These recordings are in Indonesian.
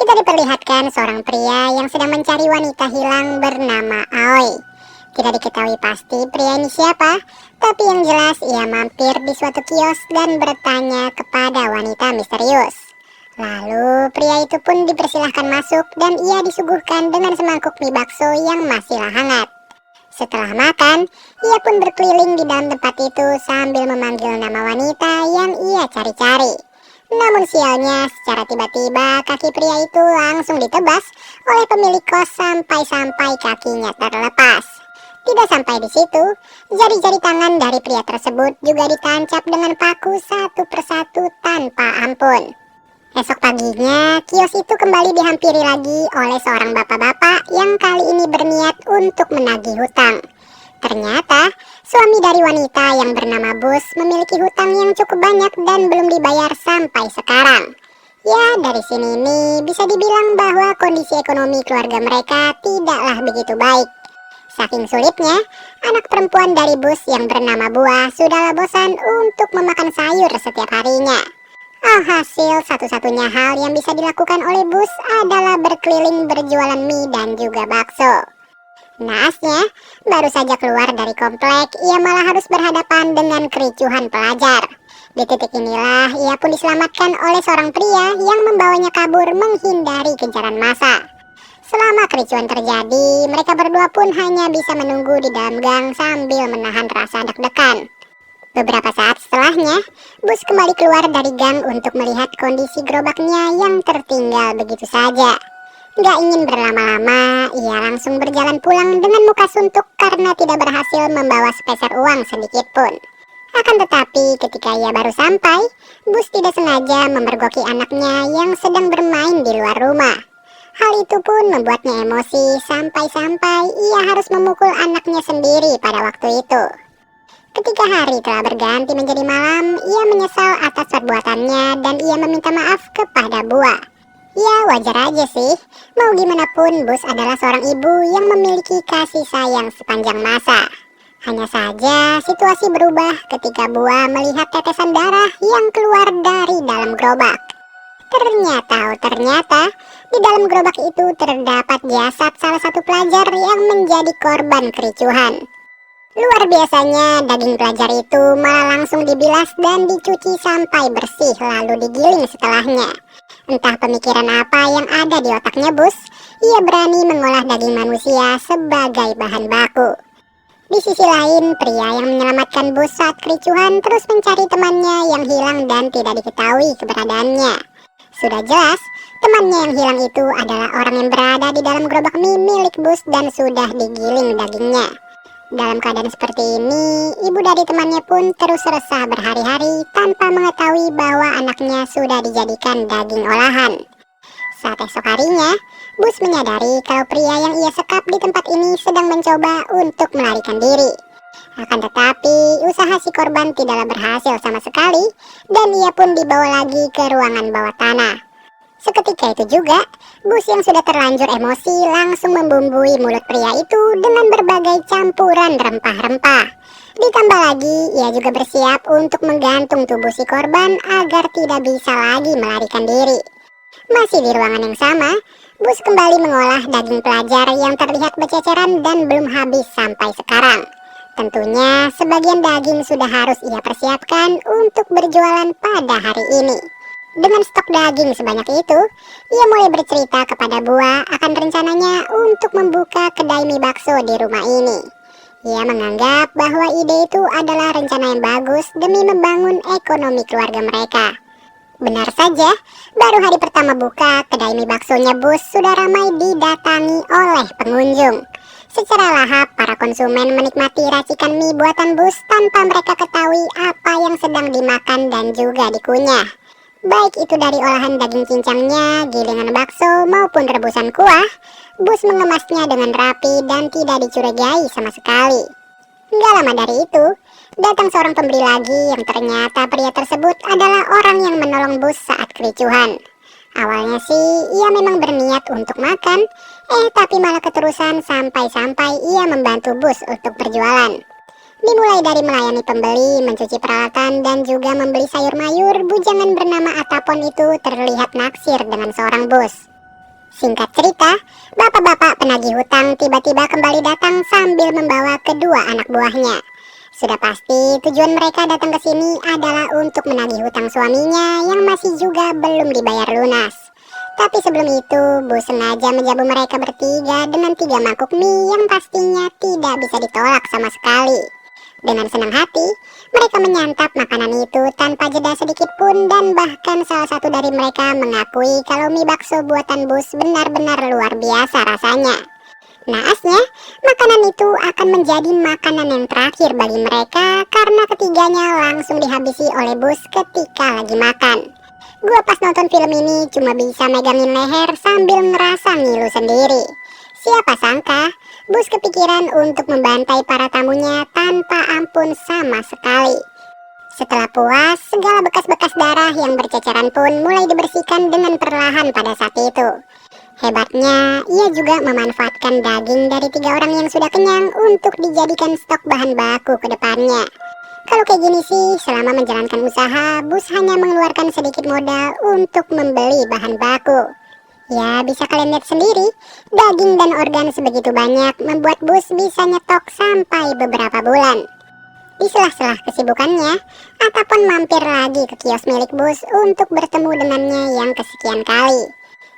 Kita diperlihatkan seorang pria yang sedang mencari wanita hilang bernama Aoi. Tidak diketahui pasti pria ini siapa, tapi yang jelas ia mampir di suatu kios dan bertanya kepada wanita misterius. Lalu pria itu pun dipersilahkan masuk dan ia disuguhkan dengan semangkuk mie bakso yang masih hangat. Setelah makan, ia pun berkeliling di dalam tempat itu sambil memanggil nama wanita yang ia cari-cari. Namun sialnya, secara tiba-tiba kaki pria itu langsung ditebas oleh pemilik kos sampai-sampai kakinya terlepas. Tidak sampai di situ, jari-jari tangan dari pria tersebut juga ditancap dengan paku satu persatu tanpa ampun. Esok paginya, kios itu kembali dihampiri lagi oleh seorang bapak-bapak yang kali ini berniat untuk menagih hutang. Ternyata, suami dari wanita yang bernama Bus memiliki hutang yang cukup banyak dan belum dibayar sampai sekarang. Ya, dari sini ini bisa dibilang bahwa kondisi ekonomi keluarga mereka tidaklah begitu baik. Saking sulitnya, anak perempuan dari Bus yang bernama Buah sudahlah bosan untuk memakan sayur setiap harinya. Alhasil, satu-satunya hal yang bisa dilakukan oleh Bus adalah berkeliling berjualan mie dan juga bakso. Naasnya, baru saja keluar dari komplek, ia malah harus berhadapan dengan kericuhan pelajar. Di titik inilah, ia pun diselamatkan oleh seorang pria yang membawanya kabur menghindari kejaran massa. Selama kericuhan terjadi, mereka berdua pun hanya bisa menunggu di dalam gang sambil menahan rasa deg-degan. Beberapa saat setelahnya, Bus kembali keluar dari gang untuk melihat kondisi gerobaknya yang tertinggal begitu saja. Gak ingin berlama-lama, ia langsung berjalan pulang dengan muka suntuk karena tidak berhasil membawa sepeser uang sedikit pun. Akan tetapi ketika ia baru sampai, Bus tidak sengaja memergoki anaknya yang sedang bermain di luar rumah. Hal itu pun membuatnya emosi sampai-sampai ia harus memukul anaknya sendiri pada waktu itu. Ketika hari telah berganti menjadi malam, ia menyesal atas perbuatannya dan ia meminta maaf kepada Buah. Ya, wajar aja sih. Mau gimana pun, Bus adalah seorang ibu yang memiliki kasih sayang sepanjang masa. Hanya saja, situasi berubah ketika Buah melihat tetesan darah yang keluar dari dalam gerobak. Ternyata, di dalam gerobak itu terdapat jasad salah satu pelajar yang menjadi korban kericuhan. Luar biasanya, daging pelajar itu malah langsung dibilas dan dicuci sampai bersih lalu digiling setelahnya. Entah pemikiran apa yang ada di otaknya Bus, ia berani mengolah daging manusia sebagai bahan baku. Di sisi lain, pria yang menyelamatkan Bus saat kericuhan terus mencari temannya yang hilang dan tidak diketahui keberadaannya. Sudah jelas, temannya yang hilang itu adalah orang yang berada di dalam gerobak mie milik Bus dan sudah digiling dagingnya. Dalam keadaan seperti ini, ibu dari temannya pun terus resah berhari-hari tanpa mengetahui bahwa anaknya sudah dijadikan daging olahan. Saat esok harinya, Bus menyadari kalau pria yang ia sekap di tempat ini sedang mencoba untuk melarikan diri. Akan tetapi, usaha si korban tidaklah berhasil sama sekali dan ia pun dibawa lagi ke ruangan bawah tanah. Seketika itu juga, Bus yang sudah terlanjur emosi langsung membumbui mulut pria itu dengan berbagai campuran rempah-rempah. Ditambah lagi, ia juga bersiap untuk menggantung tubuh si korban agar tidak bisa lagi melarikan diri. Masih di ruangan yang sama, Bus kembali mengolah daging pelajar yang terlihat berceceran dan belum habis sampai sekarang. Tentunya, sebagian daging sudah harus ia persiapkan untuk berjualan pada hari ini. Dengan stok daging sebanyak itu, ia mulai bercerita kepada Buah akan rencananya untuk membuka kedai mie bakso di rumah ini. Ia menganggap bahwa ide itu adalah rencana yang bagus demi membangun ekonomi keluarga mereka. Benar saja, baru hari pertama buka, kedai mie baksonya Bus sudah ramai didatangi oleh pengunjung. Secara lahap, para konsumen menikmati racikan mie buatan Bus tanpa mereka ketahui apa yang sedang dimakan dan juga dikunyah. Baik itu dari olahan daging cincangnya, gilingan bakso, maupun rebusan kuah, Bus mengemasnya dengan rapi dan tidak dicurigai sama sekali. Gak lama dari itu, datang seorang pembeli lagi yang ternyata pria tersebut adalah orang yang menolong Bus saat kericuhan. Awalnya sih, ia memang berniat untuk makan, tapi malah keterusan sampai-sampai ia membantu Bus untuk berjualan. Dimulai dari melayani pembeli, mencuci peralatan, dan juga membeli sayur mayur, bujangan bernama Atapon itu terlihat naksir dengan seorang Bus. Singkat cerita, bapak-bapak penagih hutang tiba-tiba kembali datang sambil membawa kedua anak buahnya. Sudah pasti tujuan mereka datang ke sini adalah untuk menagih hutang suaminya yang masih juga belum dibayar lunas. Tapi sebelum itu, bos sengaja menjamu mereka bertiga dengan 3 mangkuk mie yang pastinya tidak bisa ditolak sama sekali. Dengan senang hati, mereka menyantap makanan itu tanpa jeda sedikit pun, dan bahkan salah satu dari mereka mengakui kalau mie bakso buatan bos benar-benar luar biasa rasanya. Naasnya, makanan itu akan menjadi makanan yang terakhir bagi mereka karena ketiganya langsung dihabisi oleh bos ketika lagi makan. Gua pas nonton film ini cuma bisa megangin leher sambil ngerasa ngilu sendiri. Siapa sangka, bos kepikiran untuk membantai para tamunya tanpa ampun sama sekali. Setelah puas, segala bekas-bekas darah yang berceceran pun mulai dibersihkan dengan perlahan pada saat itu. Hebatnya, ia juga memanfaatkan daging dari 3 orang yang sudah kenyang untuk dijadikan stok bahan baku ke depannya. Kalau kayak gini sih, selama menjalankan usaha, bos hanya mengeluarkan sedikit modal untuk membeli bahan baku. Ya, bisa kalian lihat sendiri, daging dan organ sebegitu banyak membuat bos bisa nyetok sampai beberapa bulan. Di sela-sela kesibukannya, Atapon mampir lagi ke kios milik bos untuk bertemu dengannya yang kesekian kali.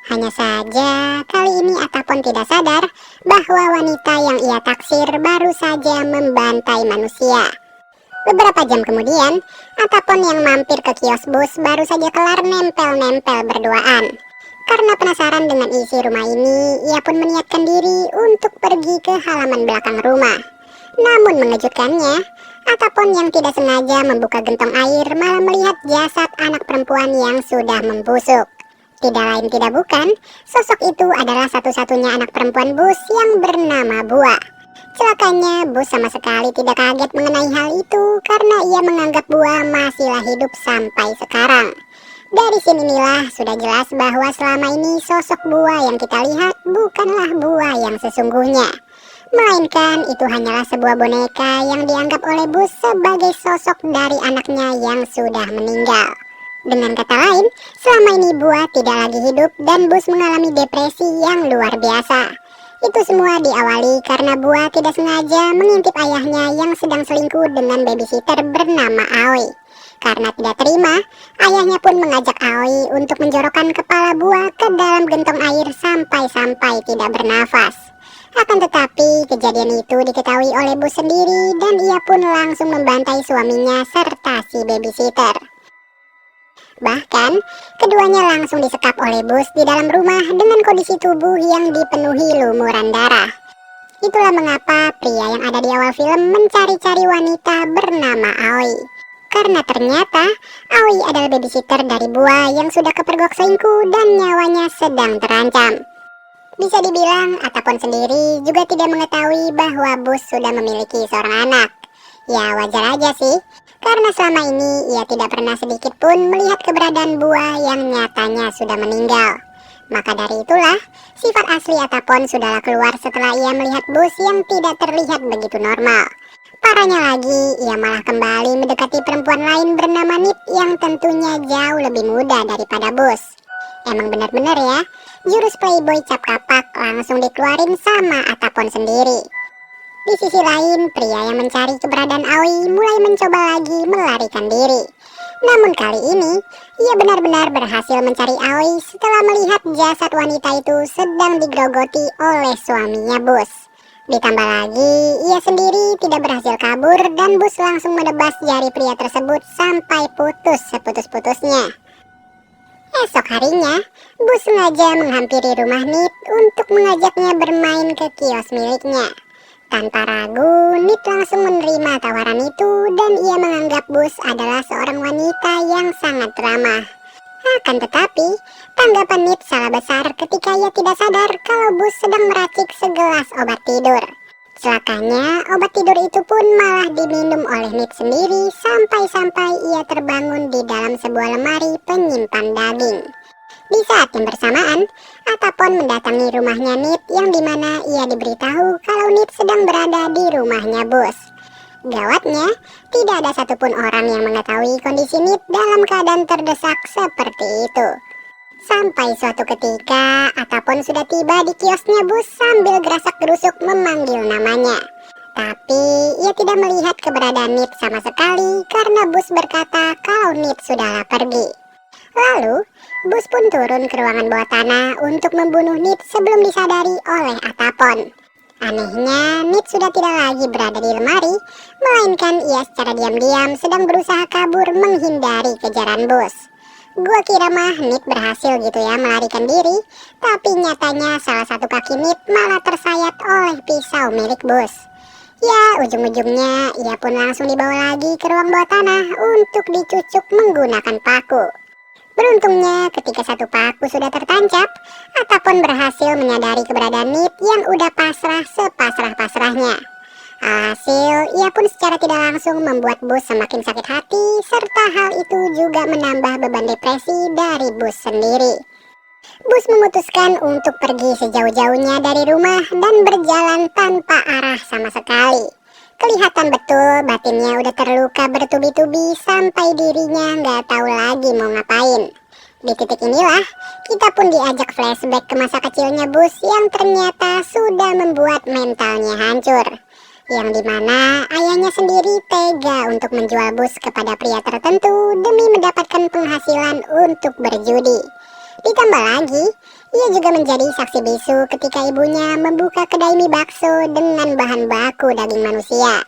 Hanya saja, kali ini Atapon tidak sadar bahwa wanita yang ia taksir baru saja membantai manusia. Beberapa jam kemudian, Atapon yang mampir ke kios bos baru saja kelar nempel-nempel berduaan. Karena penasaran dengan isi rumah ini, ia pun meniatkan diri untuk pergi ke halaman belakang rumah. Namun mengejutkannya, Atapon yang tidak sengaja membuka gentong air malah melihat jasad anak perempuan yang sudah membusuk. Tidak lain tidak bukan, sosok itu adalah satu-satunya anak perempuan bos yang bernama Bua. Celakanya, bos sama sekali tidak kaget mengenai hal itu karena ia menganggap Bua masihlah hidup sampai sekarang. Dari sinilah sudah jelas bahwa selama ini sosok Bua yang kita lihat bukanlah Bua yang sesungguhnya, melainkan itu hanyalah sebuah boneka yang dianggap oleh bos sebagai sosok dari anaknya yang sudah meninggal. Dengan kata lain, selama ini Bua tidak lagi hidup dan bos mengalami depresi yang luar biasa. Itu semua diawali karena Bua tidak sengaja mengintip ayahnya yang sedang selingkuh dengan babysitter bernama Aoi. Karena tidak terima, ayahnya pun mengajak Aoi untuk menjorokkan kepala Bua ke dalam gentong air sampai-sampai tidak bernafas. Akan tetapi, kejadian itu diketahui oleh bos sendiri dan ia pun langsung membantai suaminya serta si babysitter. Bahkan, keduanya langsung disekap oleh bos di dalam rumah dengan kondisi tubuh yang dipenuhi lumuran darah. Itulah mengapa pria yang ada di awal film mencari-cari wanita bernama Aoi. Karena ternyata Aoi adalah babysitter dari Bua yang sudah kepergok selingkuh dan nyawanya sedang terancam. Bisa dibilang Atapon sendiri juga tidak mengetahui bahwa bos sudah memiliki seorang anak. Ya wajar aja sih, karena selama ini ia tidak pernah sedikit pun melihat keberadaan Bua yang nyatanya sudah meninggal. Maka dari itulah, sifat asli Atapon sudahlah keluar setelah ia melihat bos yang tidak terlihat begitu normal. Parahnya lagi, ia malah kembali mendekati perempuan lain bernama Nit yang tentunya jauh lebih muda daripada bos. Emang benar-benar ya, jurus playboy cap kapak langsung dikeluarin sama Atapon sendiri. Di sisi lain, pria yang mencari keberadaan Aoi mulai mencoba lagi melarikan diri. Namun kali ini, ia benar-benar berhasil mencari Aoi setelah melihat jasad wanita itu sedang digerogoti oleh suaminya bos. Ditambah lagi, ia sendiri tidak berhasil kabur dan bos langsung menebas jari pria tersebut sampai putus seputus-putusnya. Esok harinya, bos sengaja menghampiri rumah Nit untuk mengajaknya bermain ke kios miliknya. Tanpa ragu, Nit langsung menerima tawaran itu dan ia menganggap bos adalah seorang wanita yang sangat ramah. Akan tetapi, tanggapan Nit salah besar ketika ia tidak sadar kalau bos sedang meracik segelas obat tidur. Celakanya, obat tidur itu pun malah diminum oleh Nit sendiri sampai-sampai ia terbangun di dalam sebuah lemari penyimpan daging. Di saat yang bersamaan, Atapon mendatangi rumahnya Nit yang dimana ia diberitahu kalau Nit sedang berada di rumahnya bos. Gawatnya, tidak ada satupun orang yang mengetahui kondisi Nit dalam keadaan terdesak seperti itu. Sampai suatu ketika Atapon sudah tiba di kiosnya Bus sambil gerasak-gerusuk memanggil namanya. Tapi ia tidak melihat keberadaan Nit sama sekali karena Bus berkata kalau Nit sudahlah pergi. Lalu, Bus pun turun ke ruangan bawah tanah untuk membunuh Nit sebelum disadari oleh Atapon. Anehnya, Nit sudah tidak lagi berada di lemari, melainkan ia secara diam-diam sedang berusaha kabur menghindari kejaran Bus. Gua kira mah Nit berhasil gitu ya melarikan diri, tapi nyatanya salah satu kaki Nit malah tersayat oleh pisau milik Bus. Ya, ujung-ujungnya ia pun langsung dibawa lagi ke ruang bawah tanah untuk dicucuk menggunakan paku. Beruntungnya ketika satu paku sudah tertancap, Atapon berhasil menyadari keberadaan Nit yang udah pasrah sepasrah-pasrahnya. Alhasil, ia pun secara tidak langsung membuat Bus semakin sakit hati, serta hal itu juga menambah beban depresi dari Bus sendiri. Bus memutuskan untuk pergi sejauh-jauhnya dari rumah dan berjalan tanpa arah sama sekali. Kelihatan betul batinnya udah terluka bertubi-tubi sampai dirinya nggak tahu lagi mau ngapain. Di titik inilah, kita pun diajak flashback ke masa kecilnya Bus yang ternyata sudah membuat mentalnya hancur. Yang dimana ayahnya sendiri tega untuk menjual Bus kepada pria tertentu demi mendapatkan penghasilan untuk berjudi. Ditambah lagi, ia juga menjadi saksi bisu ketika ibunya membuka kedai mie bakso dengan bahan baku daging manusia.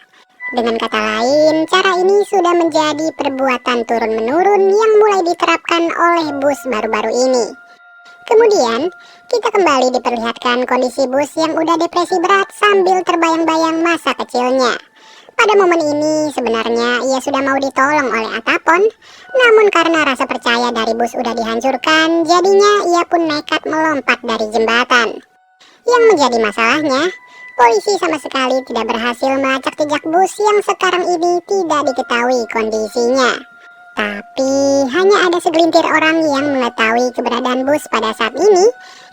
Dengan kata lain, cara ini sudah menjadi perbuatan turun-menurun yang mulai diterapkan oleh Bus baru-baru ini. Kemudian, kita kembali diperlihatkan kondisi Bus yang udah depresi berat sambil terbayang-bayang masa kecilnya. Pada momen ini sebenarnya ia sudah mau ditolong oleh Atapon, namun karena rasa percaya dari Bus udah dihancurkan, jadinya ia pun nekat melompat dari jembatan. Yang menjadi masalahnya, polisi sama sekali tidak berhasil melacak jejak Bus yang sekarang ini tidak diketahui kondisinya. Tapi hanya ada segelintir orang yang mengetahui keberadaan Bus pada saat ini,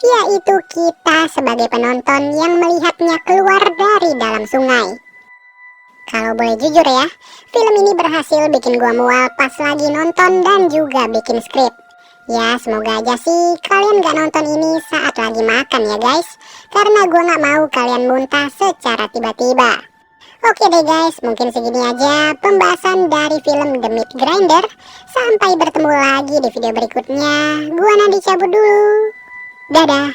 yaitu kita sebagai penonton yang melihatnya keluar dari dalam sungai. Kalau boleh jujur ya, film ini berhasil bikin gua mual pas lagi nonton dan juga bikin skrip. Ya, semoga aja sih kalian gak nonton ini saat lagi makan ya guys, karena gua gak mau kalian muntah secara tiba-tiba. Oke deh guys, mungkin segini aja pembahasan dari film The Meat Grinder. Sampai bertemu lagi di video berikutnya. Gua Nandi cabut dulu. Dadah.